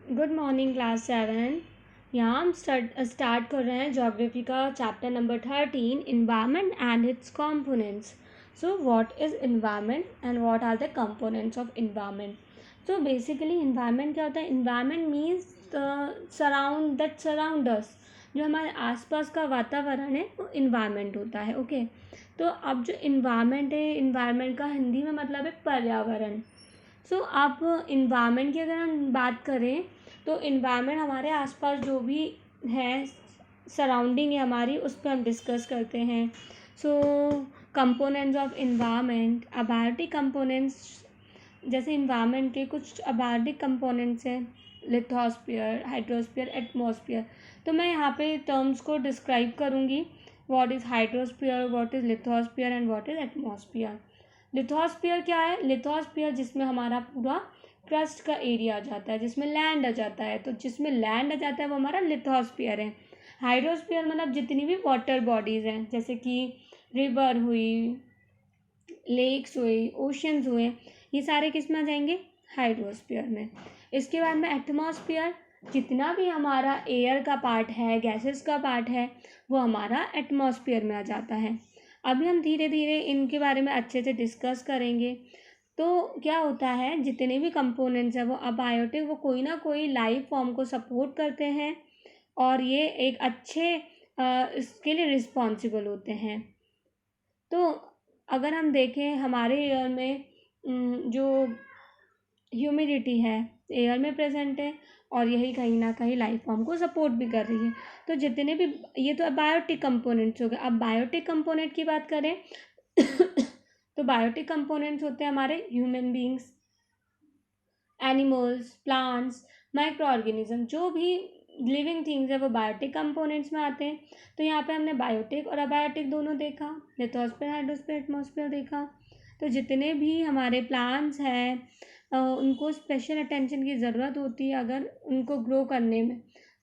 Good morning class 7। यहाँ हम start कर रहे हैं ज्योग्राफी का chapter number 13, environment and its components. So what is environment and what are the components of environment. So basically environment क्या होता है? Environment means surround us. जो हमारे आसपास का वातावरण है वो इन्वायरमेंट होता है। ओके, तो अब जो इन्वायरमेंट है, इन्वायरमेंट का हिंदी में मतलब है पर्यावरण। सो अब इन्वायरमेंट की अगर हम बात करें तो इन्वायरमेंट हमारे आसपास जो भी है, सराउंडिंग है हमारी, उस पर हम डिस्कस करते हैं। So components of environment, abiotic components. जैसे इन्वायरमेंट के कुछ अबायोटिक कंपोनेंट्स हैं, लिथोस्फीयर, हाइड्रोस्फीयर, एटमॉस्फेयर। तो मैं यहाँ पे टर्म्स को डिस्क्राइब करूँगी, what is hydrosphere, what is lithosphere and what is atmosphere. Lithosphere क्या है? लिथोस्फीयर जिसमें हमारा पूरा क्रस्ट का एरिया आ जाता है, जिसमें लैंड आ जाता है, तो जिसमें लैंड आ जाता है वो हमारा लिथोस्फीयर है। हाइड्रोस्फीयर मतलब जितनी भी वाटर बॉडीज़ हैं, जैसे कि रिवर हुई, लेक्स हुई, ओशंस हुए, ये सारे किस में आ जाएंगे? हाइड्रोस्फीयर में। इसके बाद में एटमॉस्फेयर, जितना भी हमारा एयर का पार्ट है, गैसेस का पार्ट है, वो हमारा एटमॉस्फेयर में आ जाता है। अभी हम धीरे धीरे इनके बारे में अच्छे से डिस्कस करेंगे। तो क्या होता है, जितने भी कंपोनेंट्स हैं वो अबायोटिक, वो कोई ना कोई लाइफ फॉर्म को सपोर्ट करते हैं और ये एक अच्छे इसके लिए रिस्पॉन्सिबल होते हैं। तो अगर हम देखें हमारे एयर में जो ह्यूमिडिटी है, एयर में प्रेजेंट है और यही कहीं ना कहीं लाइफ फॉर्म को सपोर्ट भी कर रही है। तो जितने भी, ये तो बायोटिक कंपोनेंट्स हो गए। अब बायोटिक कंपोनेंट की बात करें तो बायोटिक कंपोनेंट्स होते हैं हमारे human beings, animals, plants, micro organism, जो भी लिविंग थिंग्स है वो बायोटिक कंपोनेंट्स में आते हैं। तो यहाँ पे हमने बायोटिक और अबायोटिक दोनों देखा, लिथोस्फीयर, हाइड्रोस्फीयर, एटमॉस्फेयर देखा। तो जितने भी हमारे प्लांट्स हैं उनको स्पेशल अटेंशन की ज़रूरत होती है अगर उनको ग्रो करने में।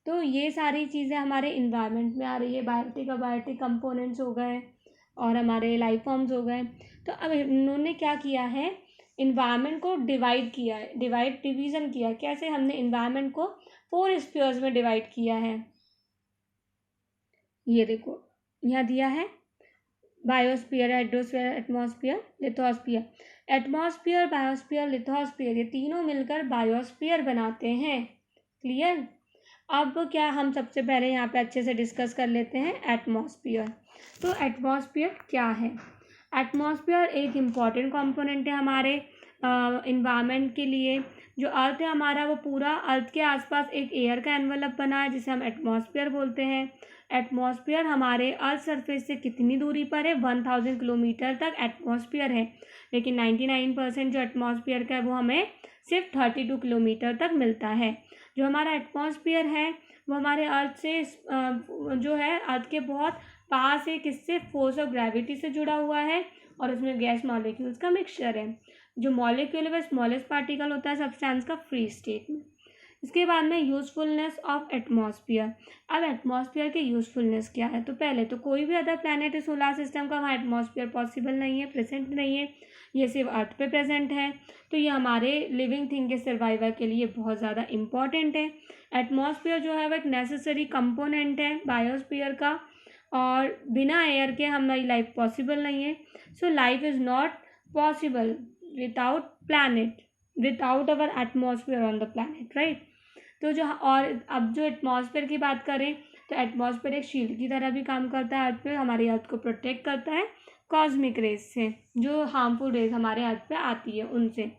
तो ये सारी चीज़ें हमारे इन्वायरमेंट में आ रही है। बायोटिक अबायोटिक कंपोनेंट्स हो गए और हमारे लाइफ फॉर्म्स हो गए। तो अब इन्होंने क्या किया है, इन्वायरमेंट को डिवाइड किया है, डिवीज़न किया है। कैसे? हमने इन्वायरमेंट को 4 स्फीयर्स में डिवाइड किया है। ये देखो यहाँ दिया है, biosphere, hydrosphere, atmosphere, lithosphere. Atmosphere, biosphere, lithosphere, ये तीनों मिलकर बायोस्फीयर बनाते हैं। क्लियर? अब क्या, हम सबसे पहले यहाँ पे अच्छे से डिस्कस कर लेते हैं एटमॉस्फेयर। तो एटमॉस्फेयर क्या है? एटमॉस्फेयर एक इम्पॉर्टेंट कंपोनेंट है हमारे इन्वायरमेंट के लिए। जो अर्थ है हमारा, वो पूरा अर्थ के आसपास एक एयर का एनवलप बना है जिसे हम एटमॉस्फेयर बोलते हैं। एटमॉस्फेयर हमारे अर्थ सरफेस से कितनी दूरी पर है? 1000 किलोमीटर तक एटमॉस्फेयर है। लेकिन 99% जो एटमॉस्फेयर का है वो हमें सिर्फ 32 किलोमीटर तक मिलता है। जो हमारा एटमॉस्फेयर है वो हमारे अर्थ से जो है अर्थ के बहुत पास है। किससे? फोर्स ऑफ ग्रेविटी से जुड़ा हुआ है और उसमें गैस मॉलिक्यूल्स का मिक्सचर है। जो मॉलिक्यूल है वह स्मॉलेस्ट पार्टिकल होता है सब्सटेंस का फ्री स्टेट में। इसके बाद में यूजफुलनेस ऑफ एटमॉस्फेयर। अब एटमॉस्फेयर की यूजफुलनेस क्या है? तो पहले तो कोई भी अदर प्लैनेट है सोलर सिस्टम का, वहाँ एटमॉस्फेयर पॉसिबल नहीं है, प्रेजेंट नहीं है, ये सिर्फ अर्थ पे प्रेजेंट है। तो ये हमारे लिविंग थिंग के सर्वाइवल के लिए बहुत ज़्यादा इम्पॉर्टेंट है। एटमॉस्फेयर जो है वो एक नेसेसरी कंपोनेंट है बायोस्फीयर का, और बिना एयर के हमारी लाइफ पॉसिबल नहीं है। So life is not possible without planet, without our atmosphere on the planet, right. तो जो, और अब जो एटमॉस्फेयर की बात करें तो एटमॉस्फेयर एक शील्ड की तरह भी काम करता है अर्थ पे, हमारी अर्थ को प्रोटेक्ट करता है कॉस्मिक रेज से, जो हार्मफुल रेज हमारे अर्थ पे आती है उनसे।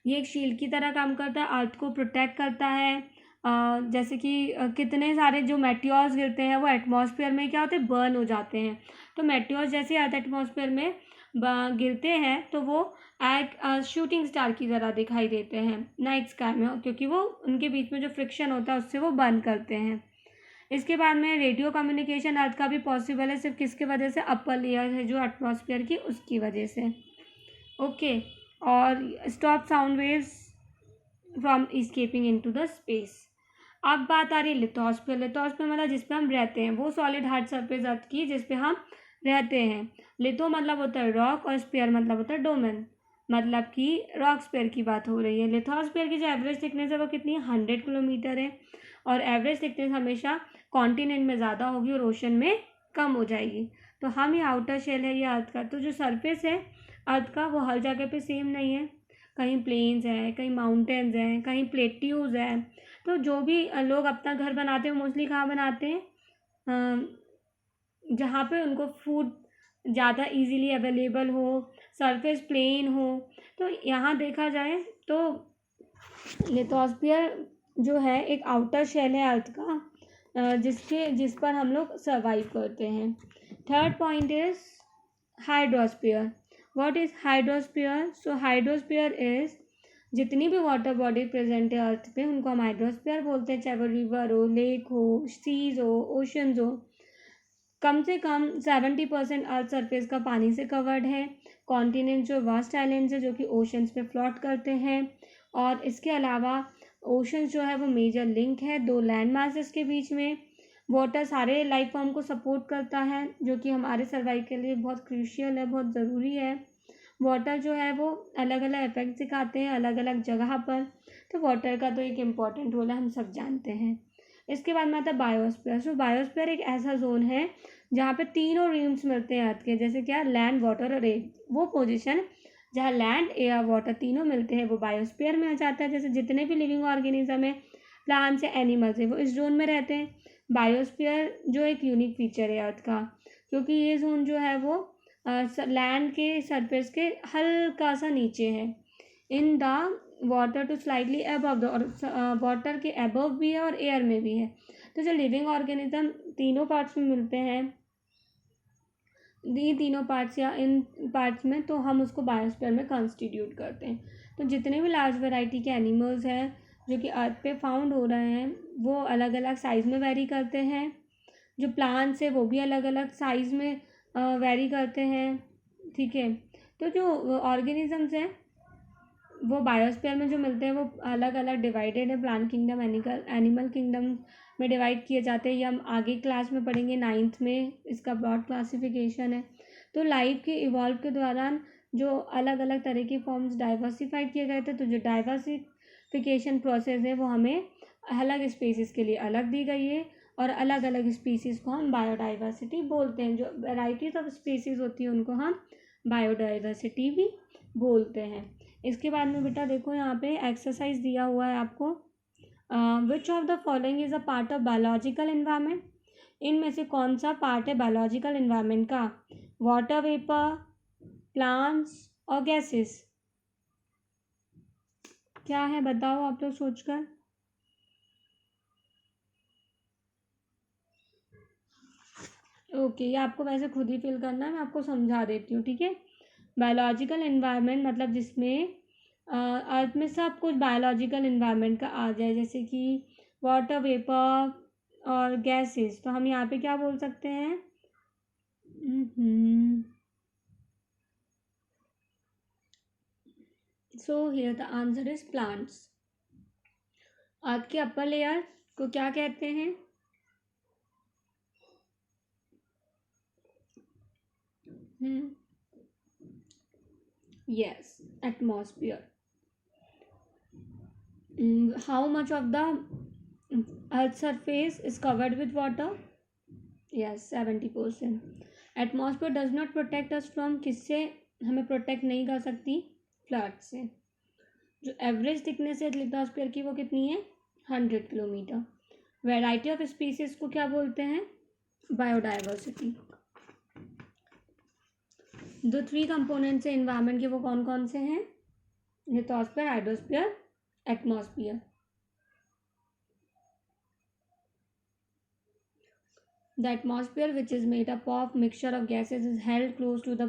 ये एक शील्ड की तरह काम करता है, अर्थ को प्रोटेक्ट करता है। जैसे कि कितने सारे जो मेटियोर्स गिरते हैं वो एटमॉस्फेयर में क्या होते हैं? बर्न हो जाते हैं। तो मेटियोर्स जैसे अर्थ एटमॉस्फेयर में गिरते हैं तो वो एक शूटिंग स्टार की तरह दिखाई देते हैं नाइट स्काई में, क्योंकि वो उनके बीच में जो फ्रिक्शन होता है उससे वो बर्न करते हैं। इसके बाद में रेडियो कम्युनिकेशन अर्थ का भी पॉसिबल है, सिर्फ किसके वजह से? अपर लेयर है जो एटमॉस्फेयर की, उसकी वजह से। ओके, और stop sound waves from escaping into the space. अब बात आ रही है लिथोस्फीयर। लिथोस्फीयर मतलब जिस पे हम रहते हैं, वो सॉलिड हार्ड सरफेस अर्थ की जिस पे हम रहते हैं। लिथो मतलब होता है रॉक और स्फीयर मतलब होता है डोमेन। मतलब कि रॉक स्पेयर की बात हो रही है। लिथोस्फीयर की जो एवरेज थिकनेस है वो कितनी है, 100 किलोमीटर है। और एवरेज थिकनेस हमेशा कॉन्टिनेंट में ज़्यादा होगी और ओशन में कम हो जाएगी। तो हम ये आउटर शेल है ये अर्थ का, तो जो सरफेस है अर्थ का वो हर जगह पे सेम नहीं है। कहीं प्लेन्स है, कहीं माउंटेन्स हैं, कहीं प्लेट्यूज है। तो जो भी लोग अपना घर बनाते हैं मोस्टली कहाँ बनाते हैं, जहाँ पे उनको फूड ज़्यादा इजीली अवेलेबल हो, सरफेस प्लेन हो। तो यहाँ देखा जाए तो लिथोस्फीयर जो है एक आउटर शेल है अर्थ का, जिस पर हम लोग सर्वाइव करते हैं। Third point is hydrosphere. What is hydrosphere? So hydrosphere is जितनी भी वाटर बॉडी प्रेजेंट है अर्थ पे उनको हम हाइड्रोस्फीयर बोलते हैं, चाहे वो रिवर हो, लेक हो, सीज हो, ओशंस हो। कम से कम 70% अर्थ सरफेस का पानी से कवर्ड है। कॉन्टिनेंट जो वास्ट आइलैंड्स है जो कि ओशंस पे फ्लोट करते हैं। और इसके अलावा ओशंस जो है वो मेजर लिंक है दो लैंड मासेस के बीच में। वाटर सारे लाइफ फॉर्म को सपोर्ट करता है जो कि हमारे सर्वाइव के लिए बहुत क्रूशियल है, बहुत ज़रूरी है। वाटर जो है वो अलग अलग इफेक्ट दिखाते हैं अलग अलग जगह पर। तो वाटर का तो एक इम्पॉर्टेंट रोल है, हम सब जानते हैं। इसके बाद में आता है बायोस्फीयर। सो बायोस्फीयर एक ऐसा जोन है जहाँ पे तीनों रिम्स मिलते हैं अर्थ के, जैसे क्या, लैंड, वाटर और एयर। वो पोजीशन जहाँ लैंड, एयर, वाटर तीनों मिलते हैं वो बायोस्फीयर में आ जाता है। जैसे जितने भी लिविंग ऑर्गेनिज्म है, प्लांट्स है, एनिमल्स है, वो इस जोन में रहते हैं। बायोस्फीयर जो एक यूनिक फीचर है अर्थ का, क्योंकि ये जोन जो है वो लैंड के सरफेस के हल्का सा नीचे है। In the water to slightly above the, और वाटर के अबव भी है और एयर में भी है। तो जो लिविंग ऑर्गेनिज्म तीनों पार्ट्स में मिलते हैं, इन तीनों पार्ट्स या इन पार्ट्स में, तो हम उसको बायोस्फीयर में कॉन्स्टिट्यूट करते हैं। तो जितने भी लार्ज वैरायटी के एनिमल्स हैं जो कि अर्थ पे फाउंड हो रहे हैं वो अलग अलग साइज़ में वेरी करते हैं। जो प्लांट्स है वो भी अलग अलग साइज़ में वेरी करते हैं। ठीक है। तो जो ऑर्गेनिजम्स हैं वो बायोस्फीयर में जो मिलते हैं वो अलग अलग डिवाइडेड है। प्लांट किंगडम, एनिमल किंगडम में डिवाइड किए जाते हैं। ये हम आगे क्लास में पढ़ेंगे, 9th में इसका ब्रॉड क्लासिफिकेशन है। तो लाइफ के इवॉल्व के दौरान जो अलग अलग तरह के फॉर्म्स डाइवर्सिफाइड किए गए थे, तो जो डाइवर्सिफिकेशन प्रोसेस है वो हमें अलग स्पीसीज़ के लिए अलग दी गई है। और अलग अलग स्पीसीज़ को हम बायोडाइवर्सिटी बोलते हैं। जो वेराइटीज ऑफ स्पीसीज़ होती है उनको हम बायोडाइवर्सिटी भी बोलते हैं। इसके बाद में बेटा देखो यहाँ पे एक्सरसाइज दिया हुआ है आपको। Which of the following is a part of biological environment? इनमें से कौन सा पार्ट है बायोलॉजिकल इन्वायरमेंट का? वाटर वेपर, प्लांट्स और गैसेस? क्या है बताओ आप लोग सोचकर। ओके, ये आपको वैसे खुद ही फिल करना है, मैं आपको समझा देती हूँ, ठीक है। बायोलॉजिकल इन्वायरमेंट मतलब जिसमें अर्थ में सब कुछ बायोलॉजिकल इन्वायरमेंट का आ जाए, जैसे कि वाटर वेपर और गैसेस। तो हम यहाँ पे क्या बोल सकते हैं? So here the answer is plants. Earth के अपर लेयर को क्या कहते हैं? Yes, atmosphere. How much of the earth surface is covered with water? Yes, 70%। Atmosphere does not protect us from, किससे हमें प्रोटेक्ट नहीं कर सकती? फ्लड से। जो एवरेज थिकनेस है लिथोस्फीयर की वो कितनी है? 100 किलोमीटर। वैरायटी ऑफ स्पीसीज को क्या बोलते हैं? बायोडाइवर्सिटी। जो 3 कंपोनेंट्स है इन्वायरमेंट के वो कौन कौन से हैं? Lithosphere, hydrosphere, atmosphere. The atmosphere, which is made up of mixture of gases, is held close to the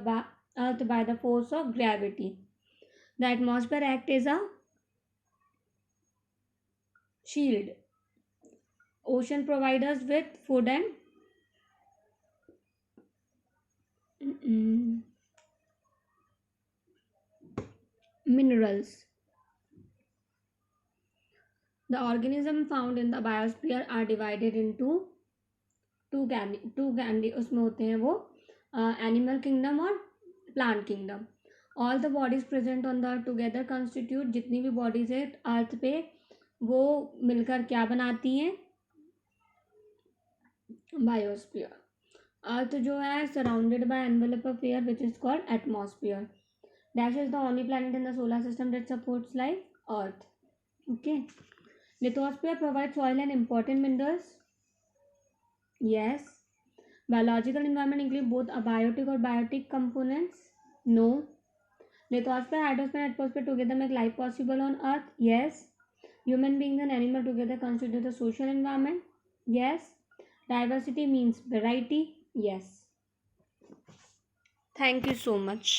earth by the force of gravity. The atmosphere acts as a shield. Ocean provides us with food and minerals. The organisms found in the biosphere are divided into two कैंडी उसमें होते हैं वो animal kingdom और plant kingdom. All the bodies present on the earth together constitute, जितनी भी bodies है अर्थ पे वो मिलकर क्या बनाती हैं, बायोस्फीयर। अर्थ जो है surrounded by envelope of air which is called atmosphere. Dash is the only planet in the solar system that supports life, earth. Okay, lithosphere provide soil and important minerals, yes. Biological environment include both abiotic or biotic components, no. Lithosphere, hydrosphere and atmosphere together make life possible on earth, yes. Human beings and animal together constitute the social environment, yes. Diversity means variety, yes. Thank you so much.